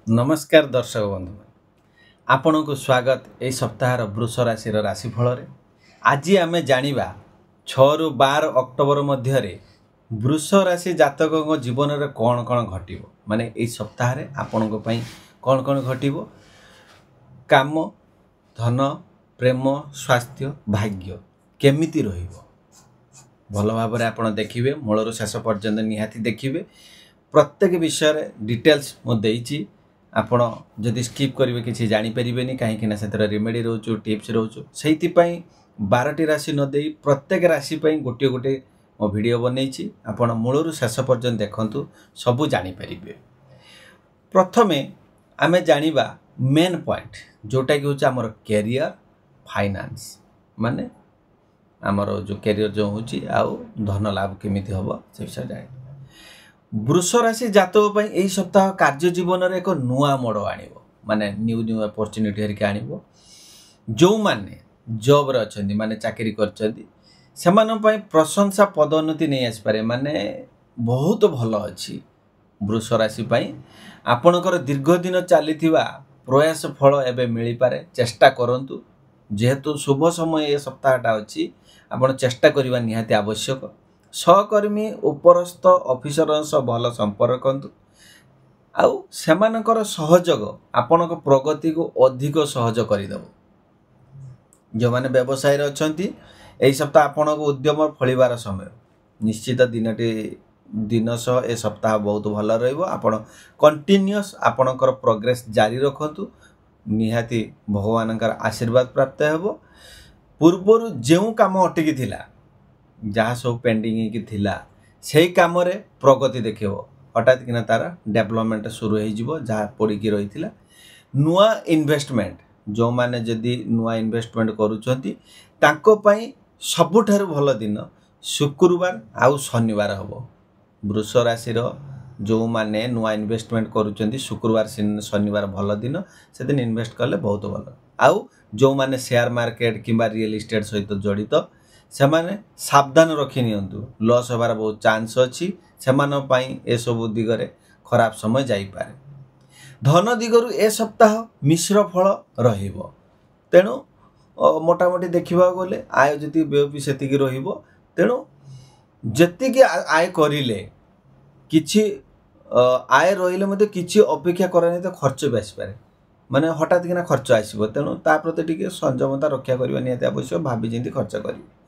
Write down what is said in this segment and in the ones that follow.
नमस्कार दर्शक बंधु आपण को स्वागत ए सप्ताहर वृष राशि राशिफल आज आम जाना 6 रु 12 अक्टोबर मध्य वृष राशि जातक जीवन में कौन कौन घटव माने ए सप्ताह आपण कौन कौन घटव काम धन प्रेम स्वास्थ्य भाग्य केमिति रहिबो भल भाव आप देखिए मूलर शेष पर्यंत निहाती देखिए प्रत्येक विषय डिटेल्स मुझे आपण जदि स्किप करेंगे किसी जानीपारे कहीं से रेमेडी रोचु टिप्स रोचु से 12टी राशि नदे प्रत्येक राशि गोटे गोटे मो वीडियो बनई आपण मूलर शेष पर्यंत देखु सबू जानीपारे। प्रथमे आम जाना मेन पॉइंट जोटा कि हूँ आमर कैरियर फाइनेंस माने आमर जो कैरियर जो हूँ आउ धन लाभ केमी हम से विषय जाए। वृष राशि जातक यही सप्ताह कार्य जीवन एक नुआ मोड़ आण माने न्यू न्यू अपॉर्चुनिटी हरिका आण जो माने जॉब रे अछंती माने चाकरी करछंती सेमान पई प्रशंसा पदोन्नति नहीं आसपारे माने बहुत भल अच्छी वृष राशि पई आपणकर दीर्घ दिन चलीथिबा प्रयास फल एबे मिली पारे चेष्टा करंतु जेहेतु शुभ समय ये सप्ताहटा अच्छी आपण चेष्टा करबा निहाती आवश्यक। सहकर्मी उपरस्थ ऑफिसर भल संपर्क आउ सेमानकर सहयोग आपणक प्रगति को अधिक सहज करदेव। जो माने व्यवसाय अच्छी यही सप्ताह आपण उद्यम फलिबार समय निश्चित दिन सह ए सप्ताह बहुत भल रही कंटिन्यूअस आपणकर प्रोग्रेस जारी रखु निहाती भगवान आशीर्वाद प्राप्त हो। पूर्वर जो काम अटकी थिला जहाँ सब पेंडिंग की थिला से काम रे प्रगति देखियो हठात किना तार डेवलपमेंट शुरू हो जहाँ पड़ी रही थिला। नुआ इन्वेस्टमेंट जो माने जदि नुआ इन्वेस्टमेंट करूछंती तांको पई सबुठारु भल दिन शुक्रवार आउ शनिवार हम। वृष राशि जो माने नुआ इन्वेस्टमेंट करूछंती शुक्रवार शनिवार भल दिन से दिन इन्वेस्ट कले बहुत भल। आउ जो माने शेयर मार्केट किंबा रियल एस्टेट सहित जड़ित से माने सावधान रखी नियंतु लॉस होबार बहुत चांस अच्छी से सब दिगरे खराब समय जाइपारे। धन दिगरु ए सप्ताह मिश्र फल रहिबो तेणु मोटामोटी देखा गले आय जति व्यय सेतिकी रहिबो तेणु जतिकी आय करिले किछि आय रहिले मध्ये किछि अपेक्षा करानी तो खर्च भी आसपारे माने हठात किना खर्च आसो तेणु ता प्रति टिके संयमता रक्षा करबा निहाती आवश्यक भाभी जिंती खर्च करिवे।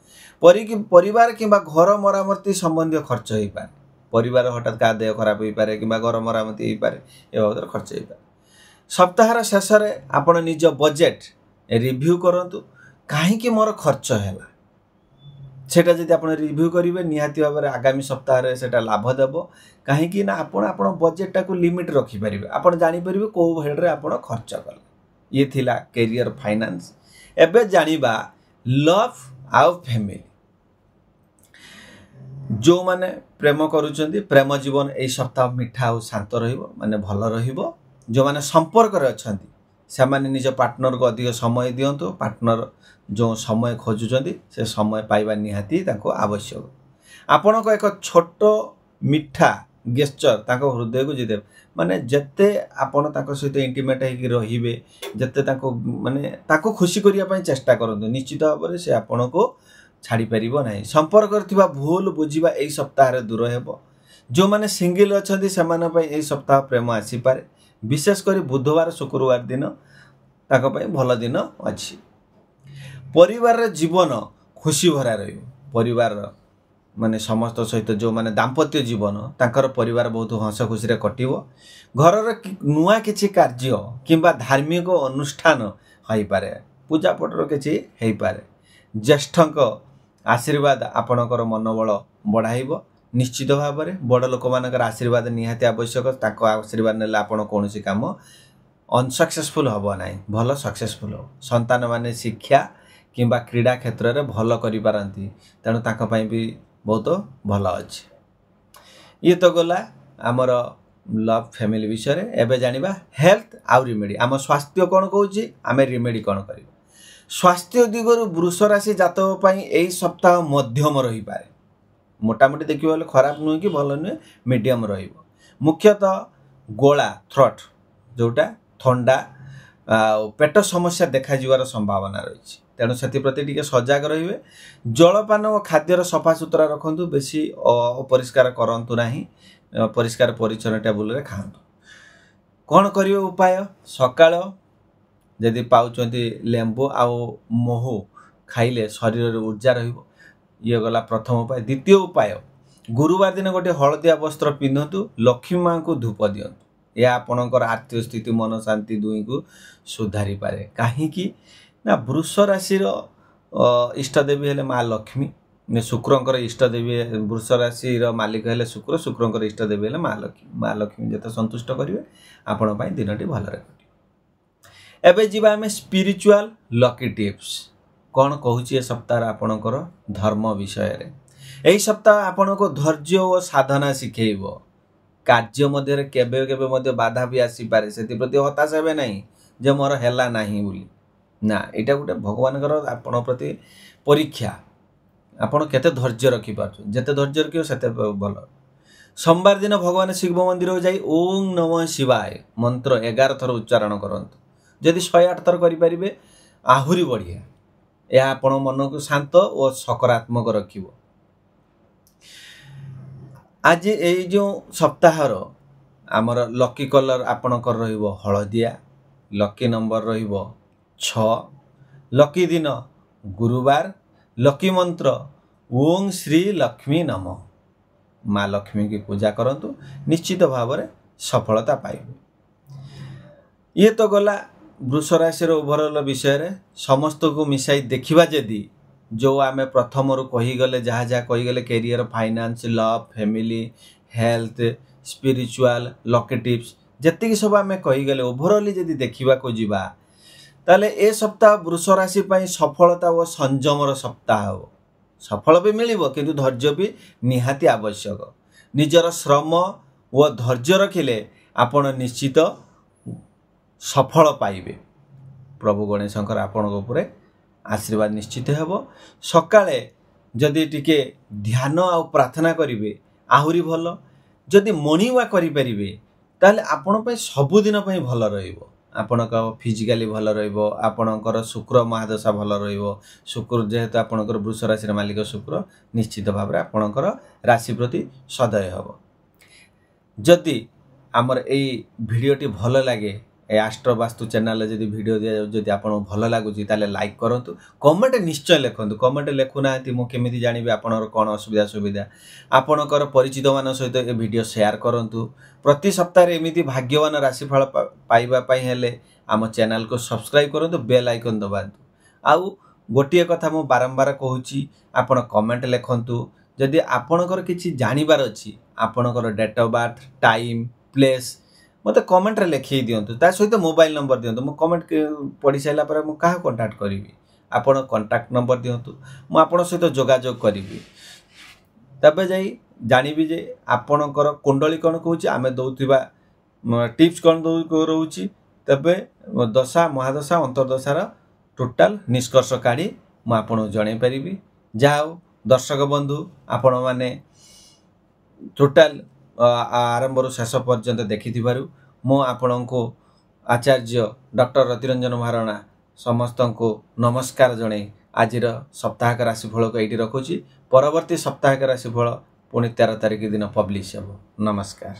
परिवार किंबा घर मरामती संबंधी खर्च हो पारे परिवार हठात का देह खराब हो पारे कि घर मरामती हो पारे ए बाबद खर्च हो पारे। सप्ताहर शेष में आपण निज बजेट रिव्यू करंतु कहीं मोर खर्च है सेटा जदि आपण रिव्यू करेंगे निहाती भाव में आगामी सप्ताह से लाभ देव कहीं आपण बजेटा को लिमिट रखिपारे आपण जापर कौ भेड्रे आप खर्च कले। ये थिला कैरियर फाइनेंस। एबे जानिबा लव आउ फैमिली जो माने प्रेम करुचंती प्रेम जीवन यही सप्ताह मिठा और शांत रहिबो माने भल रहिबो। जो माने संपर्क रे अछंती से माने निज पार्टनर को अधिक समय दियंतु पार्टनर जो समय खोजुचंती से समय पाइबा निहाती ताको आवश्यक। आपण को एक छोट मिठा गेस्चर ताको हृदय को जिते माने जत्ते आपण ताको सहित इंटीमेट होगी रहिबे जत्ते ताको माने ताको खुशी करिया पई चेष्टा करंतु निश्चित भाव में से आपण को छाड़ी परिबो नाही। संपर्क करथिबा भूल बुझिबा एई सप्ताह रे दूर हेबो। जो माने सिंगल अछंती सेमान पई एई सप्ताह प्रेम आसी पारे विशेष करी बुधवार शुक्रवार दिन ताको पई भल दिन अछि। परिवार रे जीवन खुशी भरा रहिबो परिवार माने समस्त सहित जो माने दाम्पत्य जीवन तांकर परिवार बहुत हस खुशी रे कटिवो। घर रे नुआ किछि कार्य किंबा धार्मिक अनुष्ठान होई पारे पूजा पटर किछि हेई पारे। ज्येष्ठक आशीर्वाद आपणकर मनोबल बढ़ाइब निश्चित भाव में बड़ लोक मानकर आशीर्वाद निहाती आवश्यक। ताको आशीर्वाद नेला आपण कोनोसी काम अनसक्सेसफुल हबो नाही भल सक्सेसफुल हो। संतान माने शिक्षा किंबा क्रीडा क्षेत्र रे भल करि पारंती तेणु ताको पई भी बहुत भल अछि। ये तो गला आमर लव फैमिली विषय। एबे जानिबा हेल्थ आउ रिमेडी आम स्वास्थ्य कौन कहूँ आम रिमेडी कौन कर। स्वास्थ्य दिगरु वृष राशि जातक यही सप्ताह मध्यम रही पारे मोटामोटी देखिए खराब नुहे कि भल नुहे मीडियम रहिबो। मुख्यतः गोला थ्रोट जोटा थंडा पेट समस्या देखा जीवार संभावना रही तेणु से टी सजग रे जलपान और खाद्यर सफा सुतरा रखु बेसी अपरिष्कार करूँ ना परिष्कार परिच्छन्न टेबुल खातु कौन करिवे उपाय सकाळ जदि पाउचंती लेंबू आउ महू खाइले शरीर ऊर्जा रहिबो ये गला प्रथम उपाय। द्वितीय उपाय गुरुवार दिन गोटे हलदिया वस्त्र पिंधतु लक्ष्मी माँ को धूप दियंतु यह आपणकर आर्थिक स्थिति मन शांति दुई को सुधारी पारे कहीं ना वृष राशि इष्टदेवी हेले माँ लक्ष्मी शुक्रंकर इष्टदेवी वृष राशि मालिक हेले शुक्र शुक्रंकर इष्टदेवी हेले माँ लक्ष्मी जते संतुष्ट करिवे आपण पई दिनटी भल रे कटियो। एबे जीवा हमें स्पिरिचुअल लकी टिप्स कौन कहूँ सप्ताह आपणकर धर्म विषय रे एही सप्ताह आपनको धैर्य और साधना शिखेइबो कार्य मध्य केबे केबे मध्य बाधा भी आसी पारे सेति प्रति हताश हेबे नहीं जे मोर हेला नाही बोली ना एटा गोटे भगवानकर आपण प्रति परीक्षा आपण केते धैर्य रखि पाछु जेते धैर्य रखियो सेते भल। सोमवार दिन भगवान शिव मंदिर जाई ओम नमः शिवाय मंत्र 11 थर उच्चारण करंतु जदि 108 थर करि परिबे आहुरी बढ़िया यह आपण मन को शांत और सकारात्मक रखिबो। आज ये जो सप्ताहर आमर लकी कलर आपणकर रहिबो हलदिया लकी नंबर रहिबो 6 लकी दिन गुरुवार लकी मंत्र ओम श्री लक्ष्मी नमः माँ लक्ष्मी की पूजा करंतु निश्चित भाव में सफलता पाइबे। ये तो गला वृष राशि ओभरऑल विषय रे समस्त को मिसाई देखिबा जदी जो आमे प्रथम रु कहीगले जहाँ जहाँ कहीगले career finance love family health spiritual lucky tips जति सब आमे कहीगले ओभरऑल जदी देखिबा को जीवा ताले ए सप्ताह वृष राशि पई सफलता और संयमर सप्ताह हो सफल भी मिलिबो किंतु धैर्य भी निहाती आवश्यक निजर श्रम और धैर्य रखिले आपण निश्चित सफल पाइबे। प्रभु गणेशंकर आपण उपरे आशीर्वाद निश्चित हेबो। सकाळे जदि टिके ध्यान आ प्रार्थना करिवे आहुरी भल जदि मॉर्निंग वॉक करि परिबे ताले आपण पई सब दिन पई भल रहइबो आपणक फिजिकली भल रहिबो आपणकर शुक्र महादशा भल रहिबो शुक्र जेहेतु आपणकर वृष राशि मालिक शुक्र निश्चित भाव में आपणकर राशि प्रति सदय हेबो। जदि आमर एई भिडियोटी भल लागे ए आस्ट्रो वास्तु चैनल जदि वीडियो दिया जदि आपन भल लागुची ताले लाइक करंतु कमेंट निश्चय लिखंतु कमेंट लिखु नांती मु केमिति जानिबे आपनर कोन असुविधा सुविधा आपनकर परिचित मान सहित ए वीडियो शेयर करंतु प्रति सप्ताह रे एमिति भाग्यवान राशिफल पाइबा पई हेले आम चैनल को सब्सक्राइब करंतु बेल आइकन दबांतु आउ गोटिए कथा मु बारंबार कहूची आपन कमेंट लिखंतु जदि आपनकर किछि जानिबार अछि आपनकर date of birth time place मत कमेंट रे लिखि दियंतु ता सहित मोबाइल नंबर दियंतु मु कमेंट पढ़ी साइला पर मु काहा कांटेक्ट करिवि आपण कांटेक्ट नंबर दियंतु मु आपण सहित जोगाजोग करिवि तबे जाई जानिबि जे आपणकर कुंडली कोन कहूची आमे दउथिबा टिप्स कोन दउ रहउची तबे दशा महादशा अंतर्दशार टोटल निष्कर्ष काढी मु आपण जणै परिबि। जाओ दर्शक बंधु आपण माने टोटल आरंभ शेष पर्यंत देखि मो आपण को आचार्य डॉक्टर रतिरंजन महाराणा समस्त को नमस्कार जणे आज सप्ताहक राशिफल को ये रखुची परवर्ती सप्ताहक राशिफल पुणी 13 तारिख दिन पब्लिश हेबो। नमस्कार।